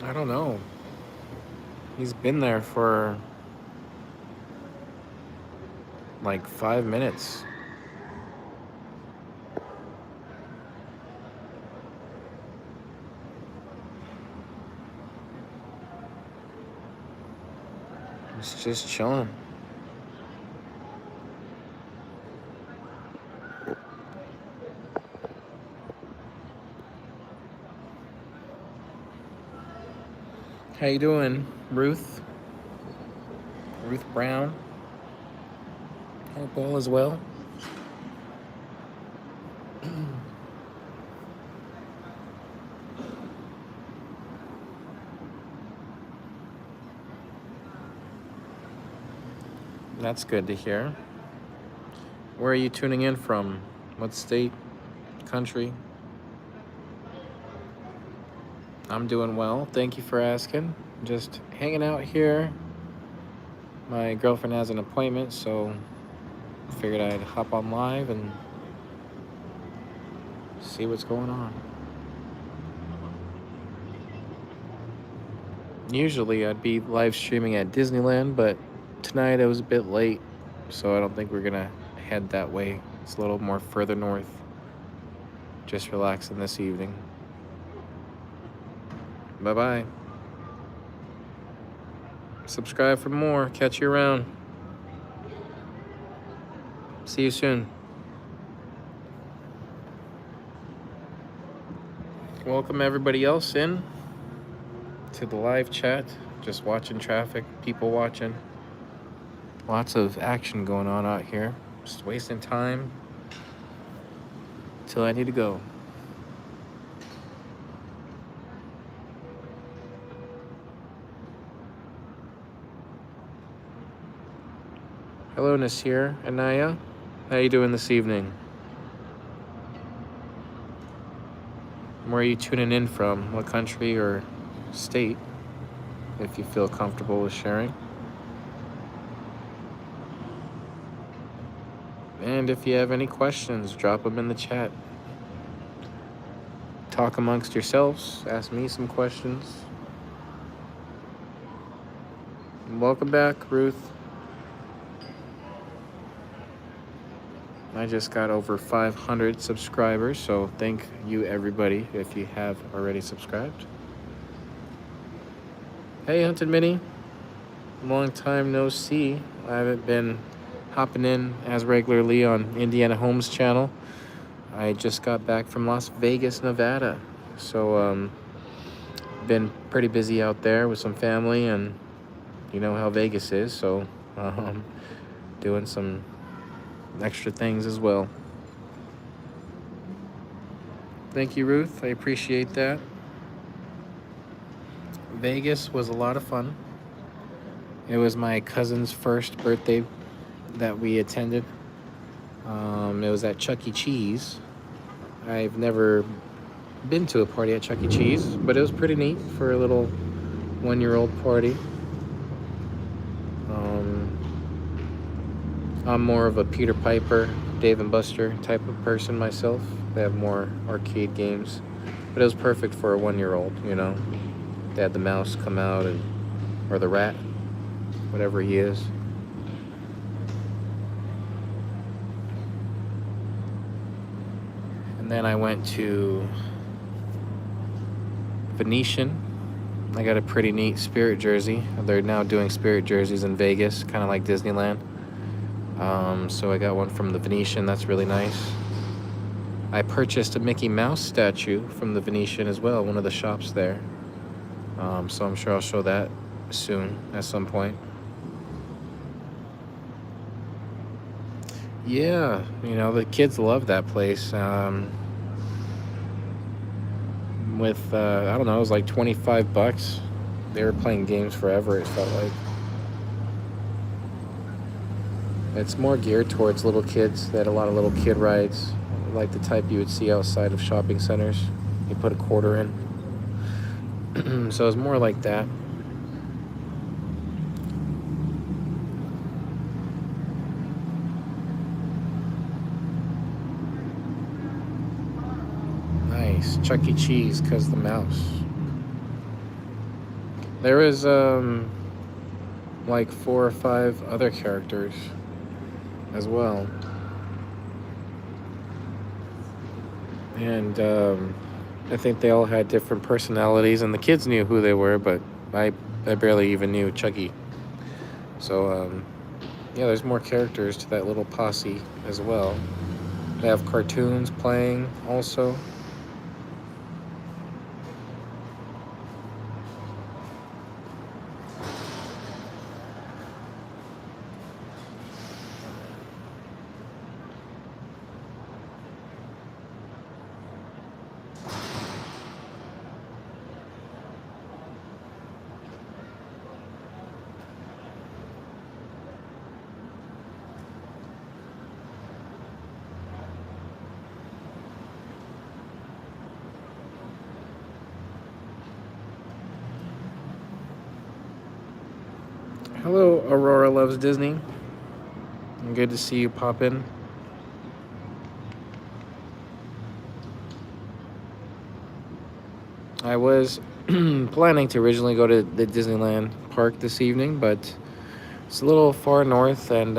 I don't know. He's been there for like 5 minutes. He's just chilling. How you doing, Ruth? Ruth Brown? Hope all is well. That's good to hear. Where are you tuning in from? What state? Country? I'm doing well. Thank you for asking. Just hanging out here. My girlfriend has an appointment, so figured I'd hop on live and see what's going on. Usually I'd be live streaming at Disneyland, but tonight I was a bit late, so I don't think we're gonna head that way. It's a little more further north. Just relaxing this evening. Bye bye. Subscribe for more. Catch you around. See you soon. Welcome everybody else in to the live chat. Just watching traffic, people watching. Lots of action going on out here. Just wasting time till I need to go. Hello, Nasir, Anaya. How you doing this evening? Where are you tuning in from? What country or state, if you feel comfortable with sharing? And if you have any questions, drop them in the chat. Talk amongst yourselves. Ask me some questions. Welcome back, Ruth. I just got over 500 subscribers, so thank you everybody if you have already subscribed. Hey, Hunted Mini. Long time no see. I haven't been hopping in as regularly on Indiana Homes channel. I just got back from Las Vegas, Nevada. So, been pretty busy out there with some family, and you know how Vegas is, so doing some extra things as well. Thank you, Ruth. I appreciate that. Vegas was a lot of fun. It was my cousin's first birthday that we attended. It was at Chuck E. Cheese. I've never been to a party at Chuck E. Cheese, but it was pretty neat for a little one-year-old party. I'm more of a Peter Piper, Dave and Buster type of person myself. They have more arcade games, but it was perfect for a one-year-old, you know. They had the mouse come out, or the rat, whatever he is. And then I went to Venetian. I got a pretty neat Spirit jersey. They're now doing Spirit jerseys in Vegas, kind of like Disneyland. So I got one from the Venetian. That's really nice. I purchased a Mickey Mouse statue from the Venetian as well, one of the shops there. So I'm sure I'll show that soon at some point. Yeah, you know, the kids love that place. With, I don't know, it was like 25 bucks. They were playing games forever, it felt like. It's more geared towards little kids. They had a lot of little kid rides, like the type you would see outside of shopping centers. You put a quarter in. So it was more like that. Nice. Chuck E. Cheese, because the mouse. There is like 4 or 5 other characters as well. And I think they all had different personalities, and the kids knew who they were, but I barely even knew Chucky. So yeah, there's more characters to that little posse as well. They have cartoons playing also. Hello, Aurora Loves Disney. Good to see you pop in. I was planning to originally go to the Disneyland park this evening, but it's a little far north, and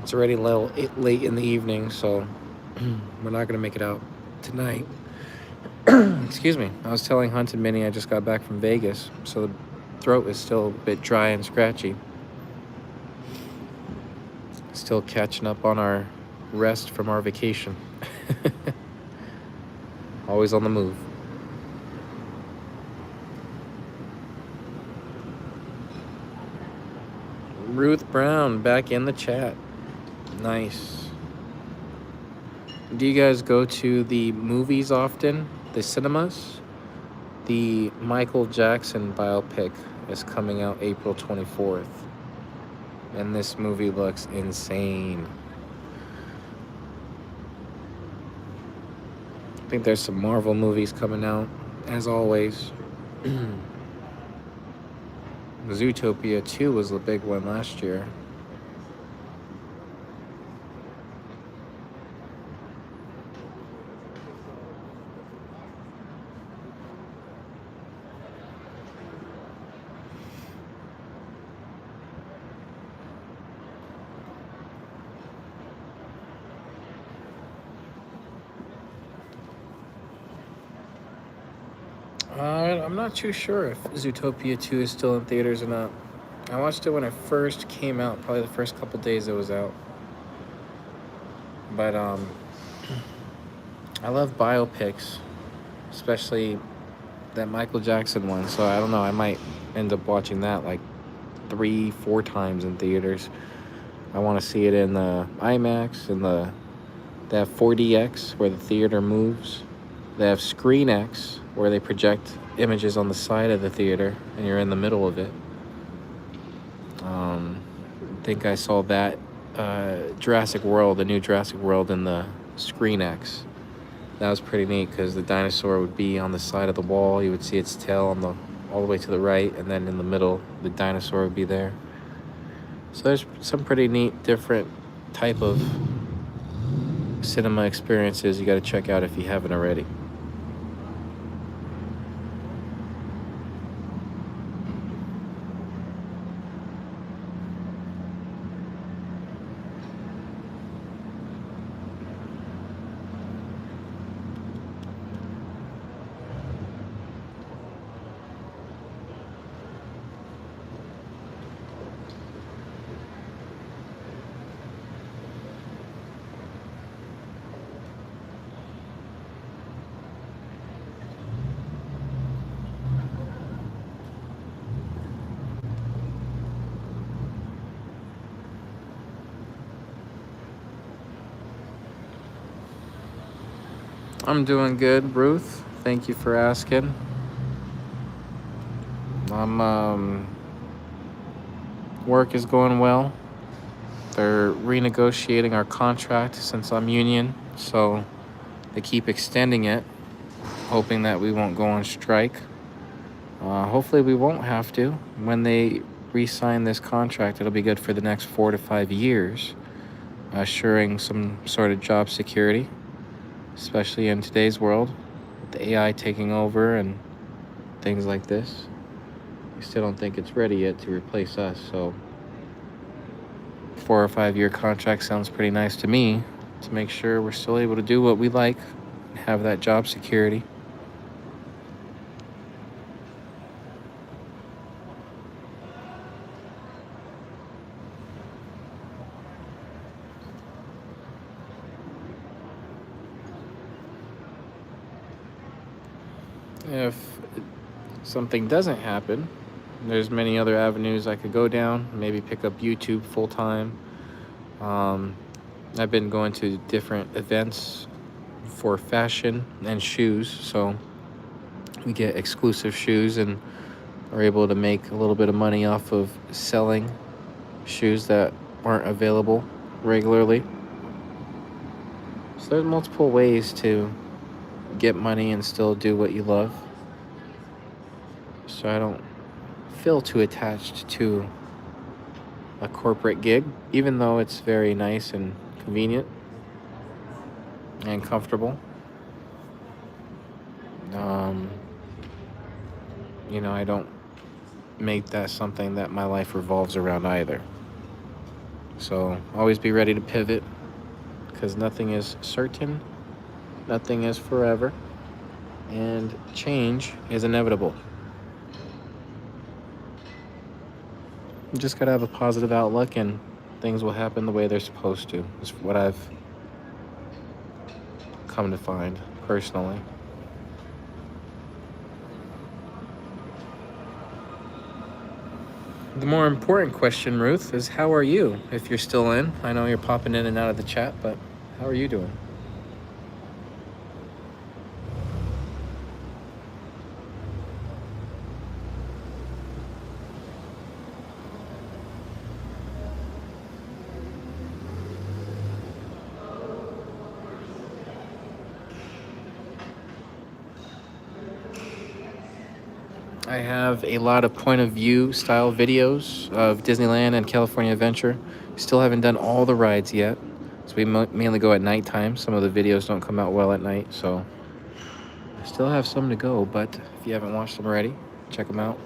it's already a little late in the evening, so we're not going to make it out tonight. Excuse me. I was telling Hunt and Minnie I just got back from Vegas, so the throat is still a bit dry and scratchy. Still catching up on our rest from our vacation. Always on the move. Ruth Brown back in the chat. Nice. Do you guys go to the movies often? The cinemas? The Michael Jackson biopic is coming out April 24th. And this movie looks insane. I think there's some Marvel movies coming out, as always. Zootopia 2 was the big one last year. I'm not too sure if Zootopia 2 is still in theaters or not. I watched it when it first came out, probably the first couple days it was out. But I love biopics, especially that Michael Jackson one. So I don't know, I might end up watching that like 3-4 times in theaters. I want to see it in the IMAX and they have 4DX where the theater moves. They have ScreenX where they project images on the side of the theater and you're in the middle of it. I think I saw that Jurassic World, the new Jurassic World in the ScreenX. That was pretty neat because the dinosaur would be on the side of the wall. You would see its tail on all the way to the right, and then in the middle, the dinosaur would be there. So there's some pretty neat, different type of cinema experiences you got to check out if you haven't already. I'm doing good, Ruth. Thank you for asking. Work is going well. They're renegotiating our contract since I'm union, so they keep extending it, hoping that we won't go on strike. Hopefully we won't have to. When they re-sign this contract, it'll be good for the next 4 to 5 years, assuring some sort of job security, especially in today's world, with the AI taking over and things like this. I still don't think it's ready yet to replace us. So 4 or 5 year contract sounds pretty nice to me, to make sure we're still able to do what we like, have that job security. If something doesn't happen, there's many other avenues I could go down. Maybe pick up YouTube full time. I've been going to different events for fashion and shoes, so we get exclusive shoes and are able to make a little bit of money off of selling shoes that aren't available regularly. So there's multiple ways to get money and still do what you love. So I don't feel too attached to a corporate gig, even though it's very nice and convenient and comfortable. I don't make that something that my life revolves around either. So always be ready to pivot, because nothing is certain, nothing is forever, and change is inevitable. You just gotta have a positive outlook, and things will happen the way they're supposed to. Is what I've come to find personally. The more important question, Ruth, is how are you? If you're still in, I know you're popping in and out of the chat, but how are you doing? I have a lot of point of view style videos of Disneyland and California Adventure. Still haven't done all the rides yet, so we mainly go at nighttime. Some of the videos don't come out well at night, so I still have some to go, but if you haven't watched them already, check them out.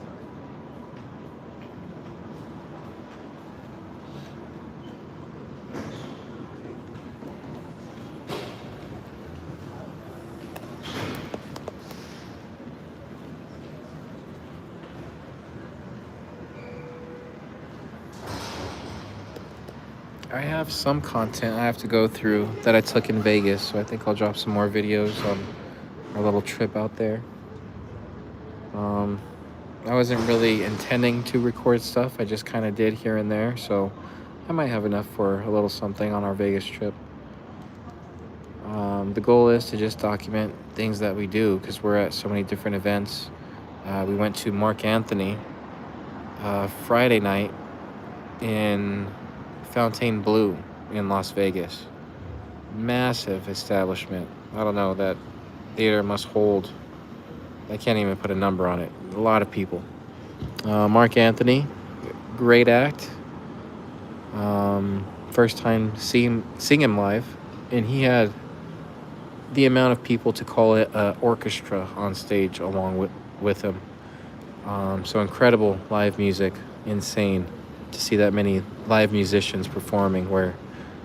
I have some content I have to go through that I took in Vegas, so I think I'll drop some more videos on our little trip out there. I wasn't really intending to record stuff, I just kind of did here and there, so I might have enough for a little something on our Vegas trip. The goal is to just document things that we do, because we're at so many different events. We went to Mark Anthony Friday night in Fontainebleau in Las Vegas. Massive establishment. I don't know, that theater must hold, I can't even put a number on it, a lot of people. Mark Anthony, great act. First time seeing him live, and he had the amount of people to call it an orchestra on stage along with him. So incredible live music, insane to see that many live musicians performing, where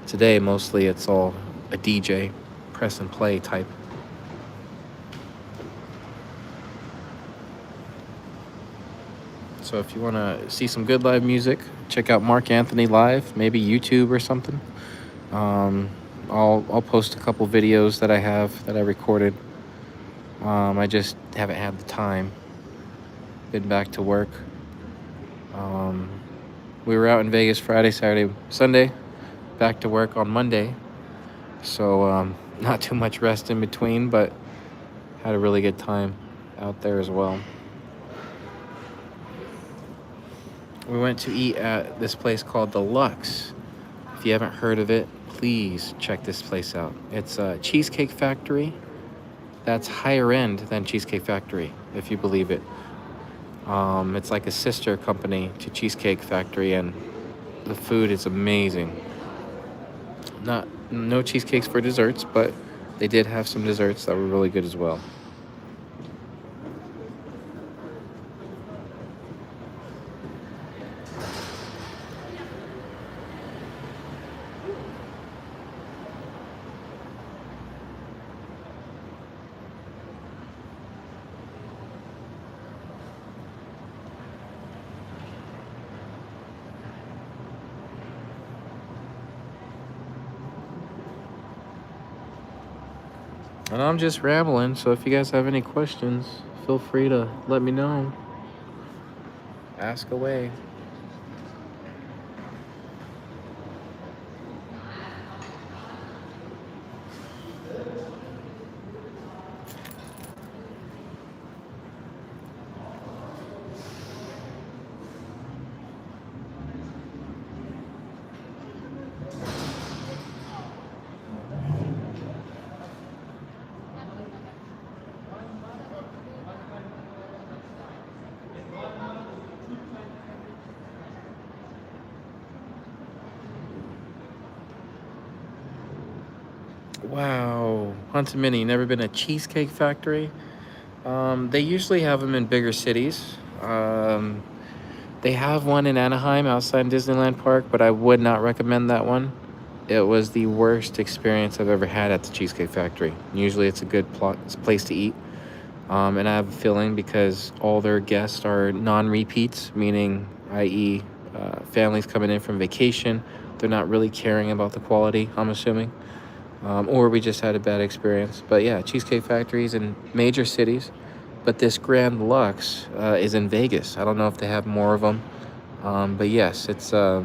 today mostly it's all a DJ, press and play type. So if you want to see some good live music, check out Mark Anthony live, maybe YouTube or something. I'll post a couple videos that I have that I recorded. I just haven't had the time. Been back to work. We were out in Vegas Friday, Saturday, Sunday. Back to work on Monday. So not too much rest in between, but had a really good time out there as well. We went to eat at this place called The Lux. If you haven't heard of it, please check this place out. It's a Cheesecake Factory that's higher end than Cheesecake Factory, if you believe it. It's like a sister company to Cheesecake Factory, and the food is amazing. No cheesecakes for desserts, but they did have some desserts that were really good as well. And I'm just rambling, so if you guys have any questions, feel free to let me know. Ask away. Wow, Haunted Mini, never been a Cheesecake Factory. They usually have them in bigger cities. They have one in Anaheim outside Disneyland Park, but I would not recommend that one. It was the worst experience I've ever had at the Cheesecake Factory. Usually it's a good place to eat. And I have a feeling because all their guests are non-repeats, meaning i.e. Families coming in from vacation, they're not really caring about the quality, I'm assuming. Or we just had a bad experience. But yeah, Cheesecake Factories in major cities. But this Grand Lux is in Vegas. I don't know if they have more of them. But yes, it's a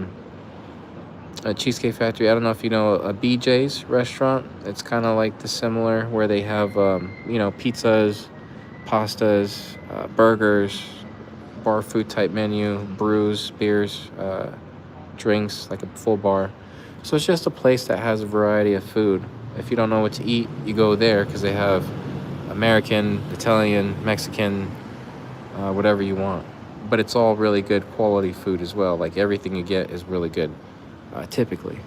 Cheesecake Factory. I don't know if you know a BJ's restaurant. It's kind of like the similar where they have, pizzas, pastas, burgers, bar food type menu, brews, beers, drinks, like a full bar. So it's just a place that has a variety of food. If you don't know what to eat, you go there because they have American, Italian, Mexican, whatever you want. But it's all really good quality food as well. Like everything you get is really good, typically.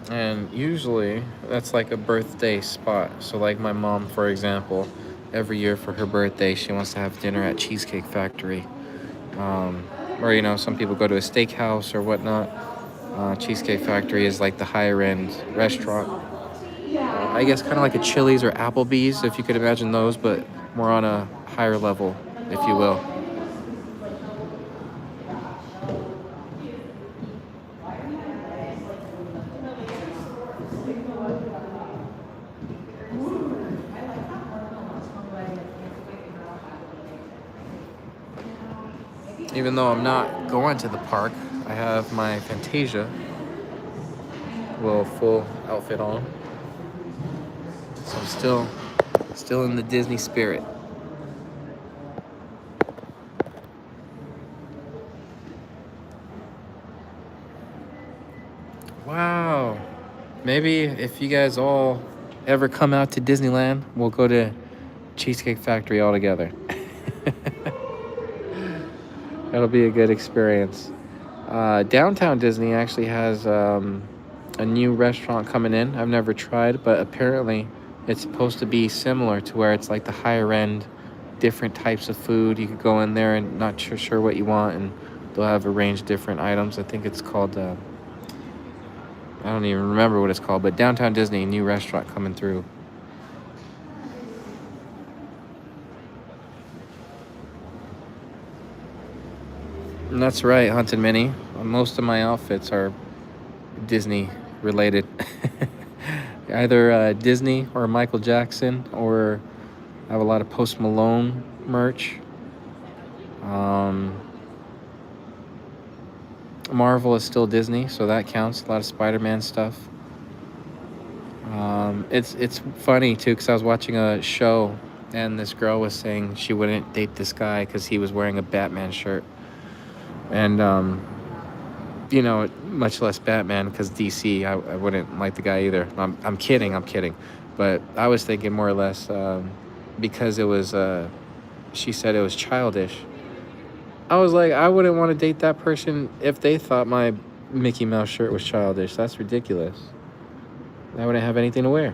And usually that's like a birthday spot. So like my mom, for example, every year for her birthday, she wants to have dinner at Cheesecake Factory. Um, or, some people go to a steakhouse or whatnot. Cheesecake Factory is like the higher end restaurant. I guess kind of like a Chili's or Applebee's, if you could imagine those, but more on a higher level, if you will. Even though I'm not going to the park, I have my Fantasia, little full outfit on. So I'm still in the Disney spirit. Wow. Maybe if you guys all ever come out to Disneyland, we'll go to Cheesecake Factory all together. That'll be a good experience. Downtown Disney actually has a new restaurant coming in. I've never tried, but apparently it's supposed to be similar to where it's like the higher end, different types of food. You could go in there and not sure what you want, and they'll have a range of different items. I think it's called, I don't even remember what it's called, but Downtown Disney, new restaurant coming through. And that's right, Haunted Minnie. Most of my outfits are Disney related. Either Disney or Michael Jackson, or I have a lot of Post Malone merch. Um, Marvel is still Disney, so that counts. A lot of Spider-Man stuff. It's funny too because I was watching a show and this girl was saying she wouldn't date this guy because he was wearing a Batman shirt, and much less Batman because DC. I wouldn't like the guy either. I'm kidding, but I was thinking more or less because it was. She said it was childish. I was like, I wouldn't want to date that person if they thought my Mickey Mouse shirt was childish. That's ridiculous. I wouldn't have anything to wear.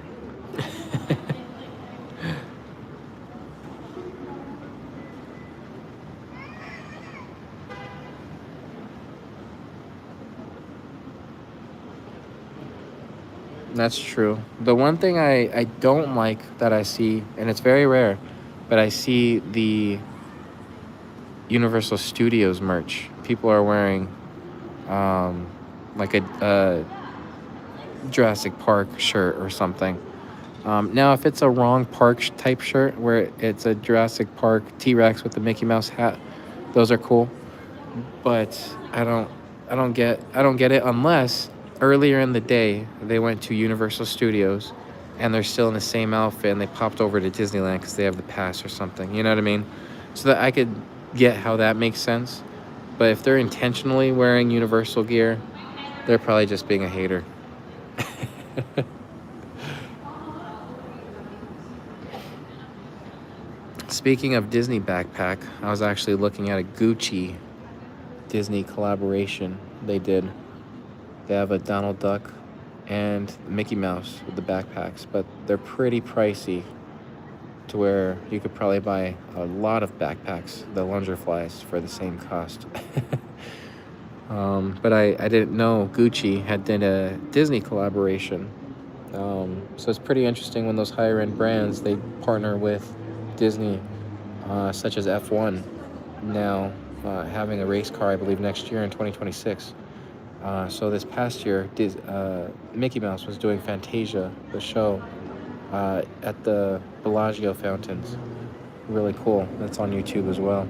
That's true. The one thing I don't like that I see, and it's very rare, but I see the Universal Studios merch. People are wearing like a Jurassic Park shirt or something. Now, if it's a wrong park type shirt where it's a Jurassic Park T-Rex with the Mickey Mouse hat, those are cool. But I don't get it unless earlier in the day they went to Universal Studios and they're still in the same outfit and they popped over to Disneyland because they have the pass or something. You know what I mean? So that I could get how that makes sense. But if they're intentionally wearing Universal gear, they're probably just being a hater. Speaking of Disney backpack, I was actually looking at a Gucci Disney collaboration they did. They have a Donald Duck and Mickey Mouse with the backpacks, but they're pretty pricey to where you could probably buy a lot of backpacks, the Lungerflies, for the same cost. But I didn't know Gucci had done a Disney collaboration. So it's pretty interesting when those higher end brands, they partner with Disney, such as F1 now having a race car, I believe, next year in 2026. So this past year, Mickey Mouse was doing Fantasia, the show, at the Bellagio fountains. Really cool. That's on YouTube as well.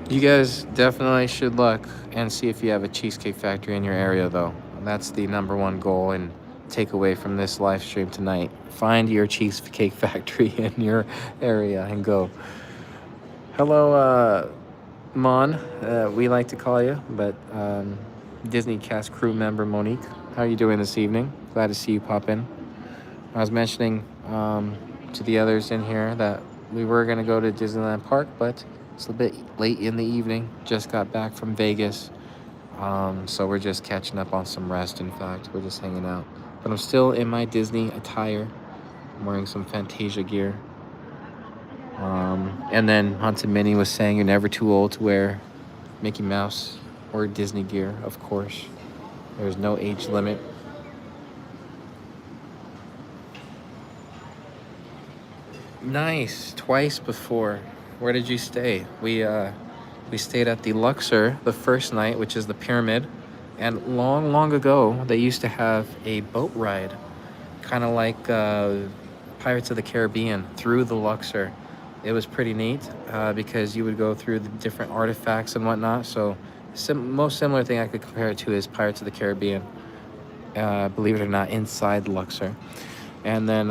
You guys definitely should look and see if you have a Cheesecake Factory in your area, though. That's the #1 goal and takeaway from this live stream tonight. Find your Cheesecake Factory in your area and go. Hello, Mon. We like to call you, but Disney cast crew member Monique. How are you doing this evening? Glad to see you pop in. I was mentioning to the others in here that we were going to go to Disneyland Park, but it's a bit late in the evening. Just got back from Vegas. So we're just catching up on some rest, in fact. We're just hanging out. But I'm still in my Disney attire. I'm wearing some Fantasia gear. And then Haunted Minnie was saying you're never too old to wear Mickey Mouse or Disney gear, of course. There's no age limit. Nice. Twice before. Where did you stay? We stayed at the Luxor the first night, which is the pyramid. And long, long ago, they used to have a boat ride, kind of like Pirates of the Caribbean, through the Luxor. It was pretty neat because you would go through the different artifacts and whatnot. So most similar thing I could compare it to is Pirates of the Caribbean, believe it or not, inside Luxor. And then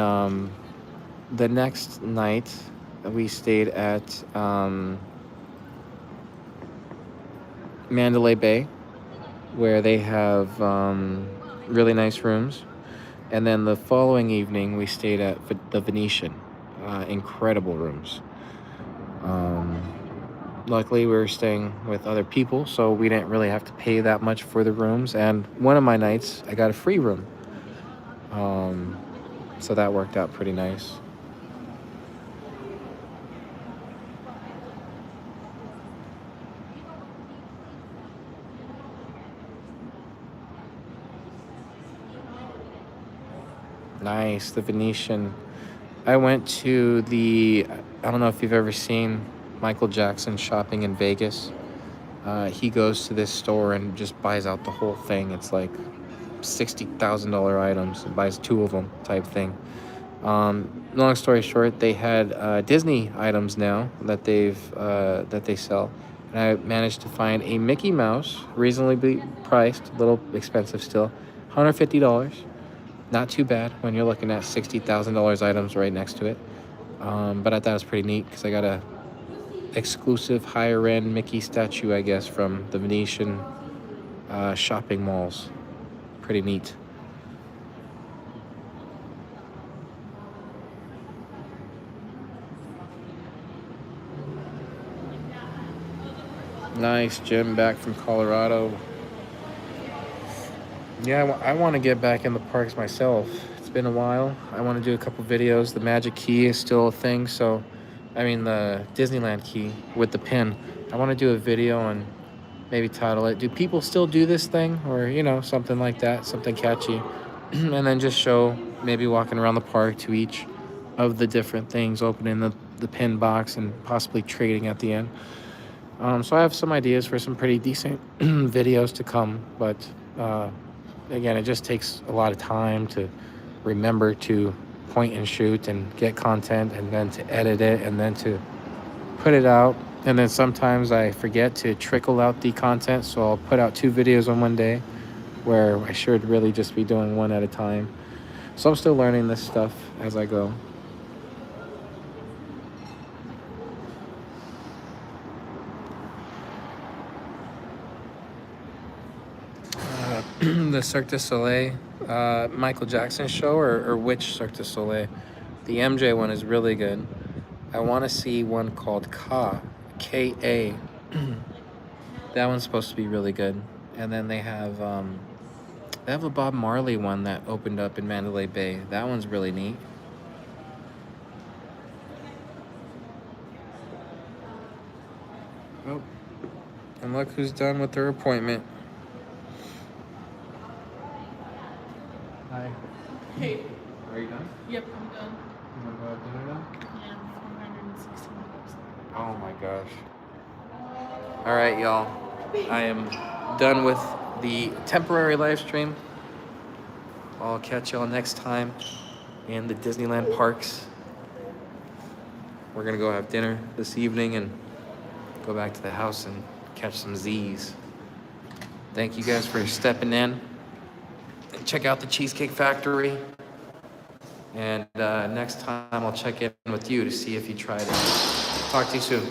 the next night, we stayed at Mandalay Bay, where they have really nice rooms. And then the following evening, we stayed at the Venetian. Incredible rooms. Luckily, we were staying with other people, so we didn't really have to pay that much for the rooms. And one of my nights, I got a free room. So that worked out pretty nice. Nice, the Venetian. I went to I don't know if you've ever seen Michael Jackson shopping in Vegas. He goes to this store and just buys out the whole thing. It's like $60,000 items and buys 2 of them type thing. Long story short, they had Disney items now that they sell. And I managed to find a Mickey Mouse, reasonably priced, a little expensive still, $150. Not too bad when you're looking at $60,000 items right next to it. But I thought it was pretty neat because I got a exclusive higher end Mickey statue, I guess, from the Venetian shopping malls. Pretty neat. Nice, Jim, back from Colorado. Yeah, I want to get back in the parks myself. It's been a while. I want to do a couple videos. The Magic Key is still a thing, so I mean the Disneyland key with the pin. I want to do a video and maybe title it, "Do people still do this thing?" Or, you know, something like that, something catchy. And then just show maybe walking around the park to each of the different things, opening the pin box and possibly trading at the end. So I have some ideas for some pretty decent videos to come, but again, it just takes a lot of time to remember to point and shoot and get content, and then to edit it, and then to put it out. And then sometimes I forget to trickle out the content, so I'll put out 2 videos on one day where I should really just be doing one at a time. So I'm still learning this stuff as I go. The Cirque du Soleil, Michael Jackson show, or which Cirque du Soleil? The MJ one is really good. I want to see one called K-A. That one's supposed to be really good. And then they have a Bob Marley one that opened up in Mandalay Bay. That one's really neat. Oh, and look who's done with their appointment. Hi. Hey. Are you done? Yep, I'm done. You want to go have dinner now? I am $460. Oh my gosh. All right, y'all. I am done with the temporary live stream. I'll catch y'all next time in the Disneyland parks. We're gonna go have dinner this evening and go back to the house and catch some Z's. Thank you guys for stepping in. And check out the Cheesecake Factory. And next time I'll check in with you to see if you tried it. Talk to you soon.